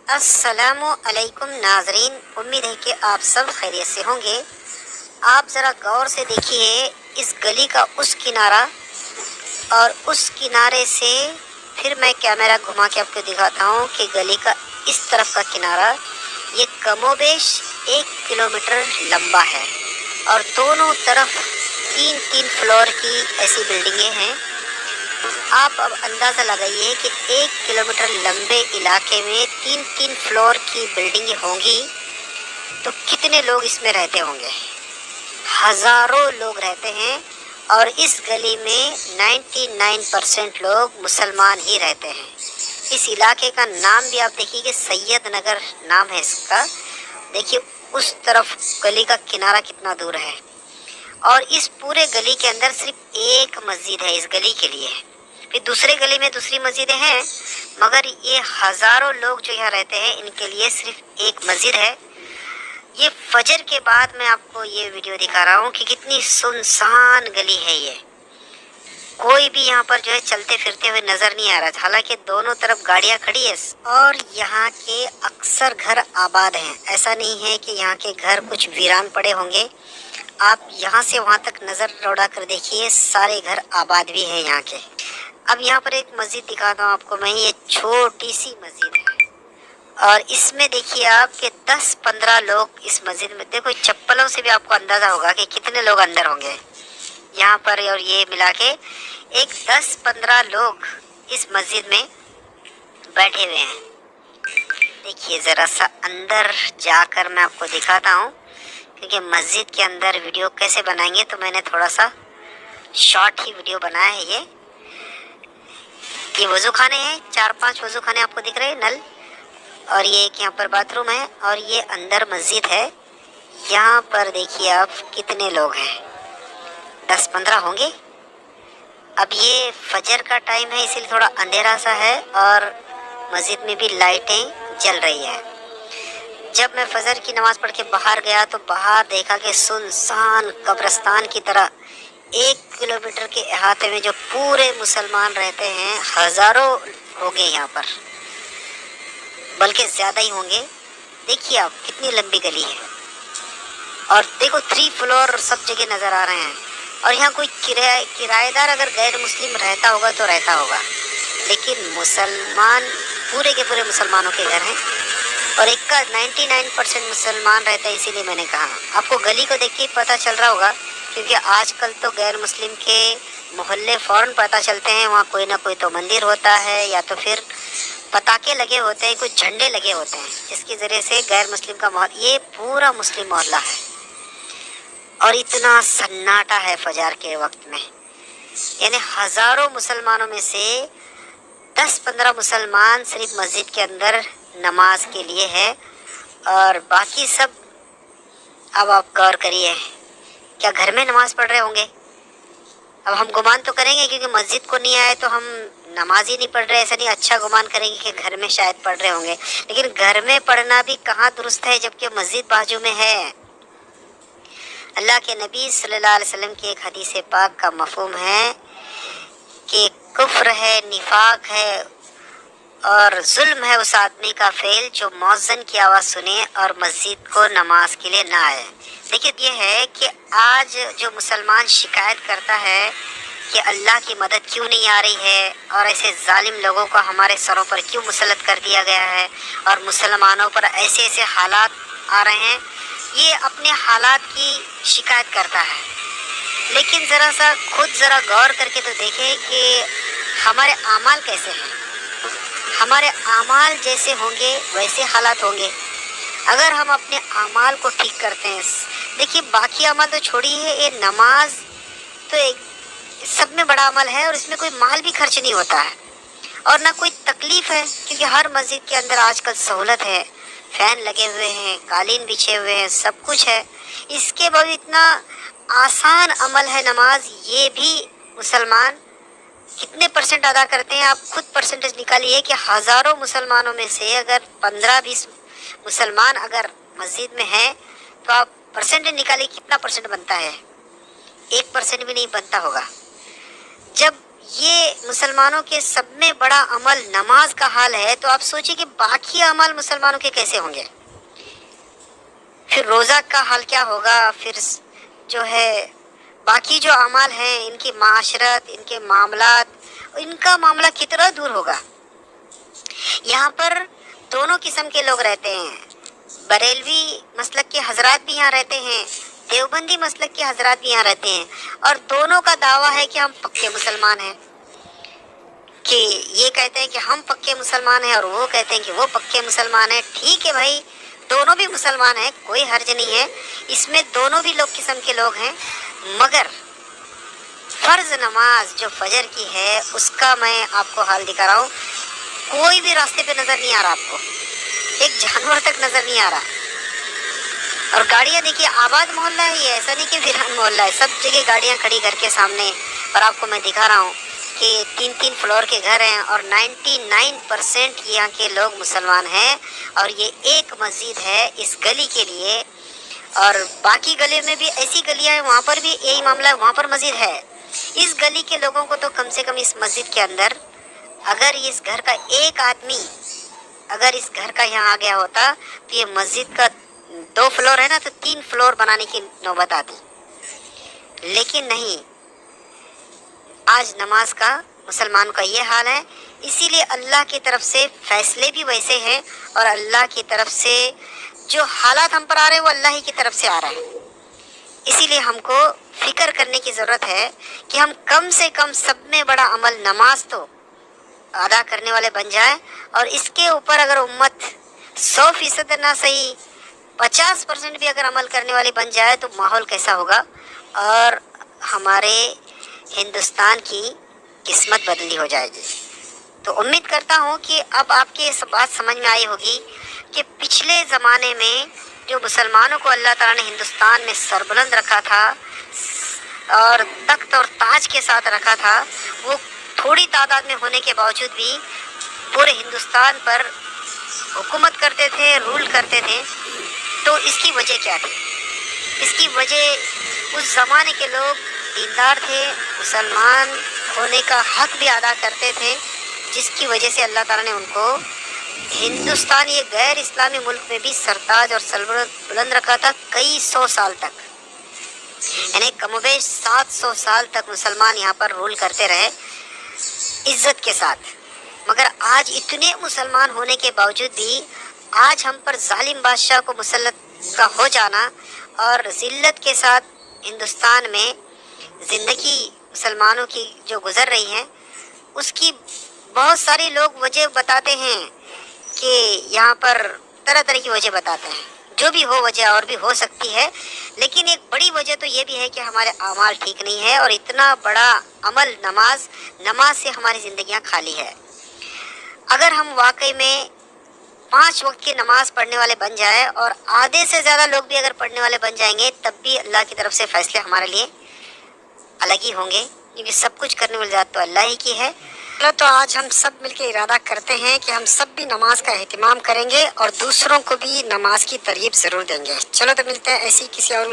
अस्सलामु अलैकुम नाजरीन, उम्मीद है कि आप सब खैरियत से होंगे। आप ज़रा गौर से देखिए इस गली का उस किनारा और उस किनारे से फिर मैं कैमरा घुमा के आपको दिखाता हूँ कि गली का इस तरफ का किनारा ये कमोबेश 1 किलोमीटर लंबा है और दोनों तरफ 3-3 फ्लोर की ऐसी बिल्डिंगें हैं। आप अब अंदाज़ा लगाइए कि 1 किलोमीटर लंबे इलाके में 3-3 फ्लोर की बिल्डिंगें होंगी तो कितने लोग इसमें रहते होंगे। हज़ारों लोग रहते हैं और इस गली में 99% लोग मुसलमान ही रहते हैं। इस इलाके का नाम भी आप देखिए कि सैयद नगर नाम है इसका। देखिए उस तरफ गली का किनारा कितना दूर है और इस पूरे गली के अंदर सिर्फ एक मस्जिद है इस गली के लिए। फिर दूसरे गली में दूसरी मस्जिदें हैं, मगर ये हज़ारों लोग जो यहाँ रहते हैं इनके लिए सिर्फ एक मस्जिद है। ये फजर के बाद मैं आपको ये वीडियो दिखा रहा हूँ कि कितनी सुनसान गली है ये। कोई भी यहाँ पर जो है चलते फिरते हुए नज़र नहीं आ रहा, हालांकि दोनों तरफ गाड़ियाँ खड़ी है और यहाँ के अक्सर घर आबाद हैं। ऐसा नहीं है कि यहाँ के घर कुछ वीरान पड़े होंगे। आप यहाँ से वहाँ तक नज़र दौड़ा कर देखिए, सारे घर आबाद भी हैं यहाँ के। अब यहाँ पर एक मस्जिद दिखाता हूँ आपको मैं। ये छोटी सी मस्जिद है और इसमें देखिए आप कि 10-15 लोग इस मस्जिद में, देखो चप्पलों से भी आपको अंदाज़ा होगा कि कितने लोग अंदर होंगे यहाँ पर। और ये मिला के एक 10-15 लोग इस मस्जिद में बैठे हुए हैं। देखिए ज़रा सा अंदर जाकर मैं आपको दिखाता हूँ, क्योंकि मस्जिद के अंदर वीडियो कैसे बनाएंगे तो मैंने थोड़ा सा शॉर्ट ही वीडियो बनाया है। ये वज़ू खाने हैं, 4-5 वज़ू खाने आपको दिख रहे हैं नल, और ये एक यहाँ पर बाथरूम है और ये अंदर मस्जिद है। यहाँ पर देखिए आप कितने लोग हैं, 10-15 होंगे। अब ये फजर का टाइम है इसलिए थोड़ा अंधेरा सा है और मस्जिद में भी लाइटें जल रही है। जब मैं फजर की नमाज़ पढ़ के बाहर गया तो बाहर देखा कि सुनसान कब्रिस्तान की तरह 1 किलोमीटर के अहाते में जो पूरे मुसलमान रहते हैं, हज़ारों होंगे यहाँ पर, बल्कि ज़्यादा ही होंगे। देखिए आप कितनी लंबी गली है और देखो 3 फ्लोर सब जगह नज़र आ रहे हैं। और यहाँ कोई किराएदार अगर गैर मुस्लिम रहता होगा तो रहता होगा, लेकिन मुसलमान पूरे के पूरे मुसलमानों के घर हैं और एक का 99% मुसलमान रहता है। इसीलिए मैंने कहा आपको गली को देख के पता चल रहा होगा, क्योंकि आजकल तो गैर मुस्लिम के मोहल्ले फ़ौरन पता चलते हैं। वहाँ कोई ना कोई तो मंदिर होता है या तो फिर पताके लगे होते हैं, कुछ झंडे लगे होते हैं, जिसके ज़रिए से गैर मुस्लिम का माहौल, ये पूरा मुस्लिम मोहल्ला है। और इतना सन्नाटा है फजर के वक्त में, यानी हज़ारों मुसलमानों में से 10-15 मुसलमान सिर्फ मस्जिद के अंदर नमाज के लिए है और बाकी सब, अब आप गौर करिए, क्या घर में नमाज पढ़ रहे होंगे? अब हम गुमान तो करेंगे क्योंकि मस्जिद को नहीं आए तो हम नमाज ही नहीं पढ़ रहे, ऐसा नहीं, अच्छा गुमान करेंगे कि घर में शायद पढ़ रहे होंगे। लेकिन घर में पढ़ना भी कहाँ दुरुस्त है जबकि मस्जिद बाजू में है। अल्लाह के नबी सल्लल्लाहु अलैहि वसल्लम की एक हदीस पाक का मफ़हूम है कि कुफ्र है, निफाक है और जुल्म है उस आदमी का फेल जो मौज़िन की आवाज़ सुने और मस्जिद को नमाज के लिए ना आए। देखिए ये है कि आज जो मुसलमान शिकायत करता है कि अल्लाह की मदद क्यों नहीं आ रही है और ऐसे जालिम लोगों को हमारे सरों पर क्यों मुसल्लत कर दिया गया है और मुसलमानों पर ऐसे ऐसे हालात आ रहे हैं, ये अपने हालात की शिकायत करता है। लेकिन ज़रा सा खुद ज़रा गौर करके तो देखें कि हमारे आमाल कैसे हैं। हमारे आमाल जैसे होंगे वैसे हालात होंगे। अगर हम अपने आमाल को ठीक करते हैं, देखिए बाकी अमल तो छोड़िए, ये नमाज तो एक सब में बड़ा अमल है और इसमें कोई माल भी खर्च नहीं होता है और ना कोई तकलीफ़ है, क्योंकि हर मस्जिद के अंदर आजकल सहूलत है, फ़ैन लगे हुए हैं, कालीन बिछे हुए हैं, सब कुछ है। इसके बाद इतना आसान अमल है नमाज, ये भी मुसलमान कितने % अदा करते हैं? आप खुद परसेंटेज निकालिए कि हज़ारों मुसलमानों में से अगर 15-20 मुसलमान अगर मस्जिद में हैं तो आप परसेंटेज निकालिए कितना % बनता है? 1% भी नहीं बनता होगा। जब یہ مسلمانوں کے سب میں بڑا عمل نماز کا حال ہے، تو آپ سوچیں کہ باقی اعمال مسلمانوں کے کیسے ہوں گے؟ پھر روزہ کا حال کیا ہوگا؟ پھر جو ہے باقی جو اعمال ہیں، ان کی معاشرت، ان کے معاملات، ان کا معاملہ کتنا دور ہوگا۔ یہاں پر دونوں قسم کے لوگ رہتے ہیں، بریلوی مسلک کے حضرات بھی یہاں رہتے ہیں، دیوبندی مسلک کے حضرات بھی یہاں رہتے ہیں، اور دونوں کا دعویٰ ہے کہ ہم پکے مسلمان ہیں، کہ یہ کہتے ہیں کہ ہم پکے مسلمان ہیں اور وہ کہتے ہیں کہ وہ پکے مسلمان ہیں۔ ٹھیک ہے بھائی، دونوں بھی مسلمان ہیں، کوئی حرج نہیں ہے، اس میں دونوں بھی لوگ قسم کے لوگ ہیں، مگر فرض نماز جو فجر کی ہے اس کا میں آپ کو حال دکھا رہا ہوں۔ کوئی بھی راستے پہ نظر نہیں آ رہا، آپ کو ایک جانور تک نظر نہیں آ رہا، اور گاڑیاں دیکھیے، آباد محلہ ہے یہ، ایسا نہیں کہ ویران محلہ ہے، سب جگہ گاڑیاں کھڑی کر کے سامنے، اور آپ کو میں دکھا رہا ہوں کہ 3 فلور کے گھر ہیں، اور 99% یہاں کے لوگ مسلمان ہیں، اور یہ ایک مسجد ہے اس گلی کے لیے، اور باقی گلی میں بھی ایسی گلیاں ہیں، وہاں پر بھی یہی معاملہ ہے، وہاں پر مسجد ہے۔ اس گلی کے لوگوں کو تو کم سے کم اس مسجد کے اندر، اگر اس گھر کا ایک آدمی اگر اس گھر کا یہاں آ گیا ہوتا تو یہ مسجد کا 2 فلور ہے نا، تو 3 فلور بنانے کی نوبت آتی، لیکن نہیں، آج نماز کا مسلمان کا یہ حال ہے۔ اسی لیے اللہ کی طرف سے فیصلے بھی ویسے ہیں، اور اللہ کی طرف سے جو حالات ہم پر آ رہے ہیں وہ اللہ ہی کی طرف سے آ رہا ہے۔ اسی لیے ہم کو فکر کرنے کی ضرورت ہے کہ ہم کم سے کم سب میں بڑا عمل نماز تو ادا کرنے والے بن جائیں، اور اس کے اوپر اگر امت 100% نہ صحیح 50% بھی اگر عمل کرنے والی بن جائے تو ماحول کیسا ہوگا، اور ہمارے ہندوستان کی قسمت بدلی ہو جائے گی۔ تو امید کرتا ہوں کہ اب آپ کی یہ بات سمجھ میں آئی ہوگی کہ پچھلے زمانے میں جو مسلمانوں کو اللہ تعالیٰ نے ہندوستان میں سربلند رکھا تھا اور تخت اور تاج کے ساتھ رکھا تھا، وہ تھوڑی تعداد میں ہونے کے باوجود بھی پورے ہندوستان پر حکومت کرتے تھے، رول کرتے تھے۔ تو اس کی وجہ کیا تھی؟ اس کی وجہ اس زمانے کے لوگ دیندار تھے، مسلمان ہونے کا حق بھی ادا کرتے تھے، جس کی وجہ سے اللہ تعالیٰ نے ان کو ہندوستان یہ غیر اسلامی ملک میں بھی سرتاج اور سربلند بلند رکھا تھا کئی 100 سال تک، یعنی کم و بیش 700 سال تک مسلمان یہاں پر رول کرتے رہے عزت کے ساتھ۔ مگر آج اتنے مسلمان ہونے کے باوجود بھی آج ہم پر ظالم بادشاہ کو مسلط کا ہو جانا، اور ذلت کے ساتھ ہندوستان میں زندگی مسلمانوں کی جو گزر رہی ہیں، اس کی بہت سارے لوگ وجہ بتاتے ہیں کہ یہاں پر طرح طرح کی وجہ بتاتے ہیں، جو بھی ہو وجہ اور بھی ہو سکتی ہے، لیکن ایک بڑی وجہ تو یہ بھی ہے کہ ہمارے اعمال ٹھیک نہیں ہے، اور اتنا بڑا عمل نماز سے ہماری زندگیاں خالی ہے۔ اگر ہم واقعی میں 5 وقت کی نماز پڑھنے والے بن جائیں، اور آدھے سے زیادہ لوگ بھی اگر پڑھنے والے بن جائیں گے، تب بھی اللہ کی طرف سے فیصلے ہمارے لیے الگ ہی ہوں گے، کیونکہ سب کچھ کرنے والی ذات تو اللہ ہی کی ہے۔ تو آج ہم سب مل کے ارادہ کرتے ہیں کہ ہم سب بھی نماز کا اہتمام کریں گے، اور دوسروں کو بھی نماز کی ترغیب ضرور دیں گے۔ چلو تو ملتے ہیں ایسی کسی اور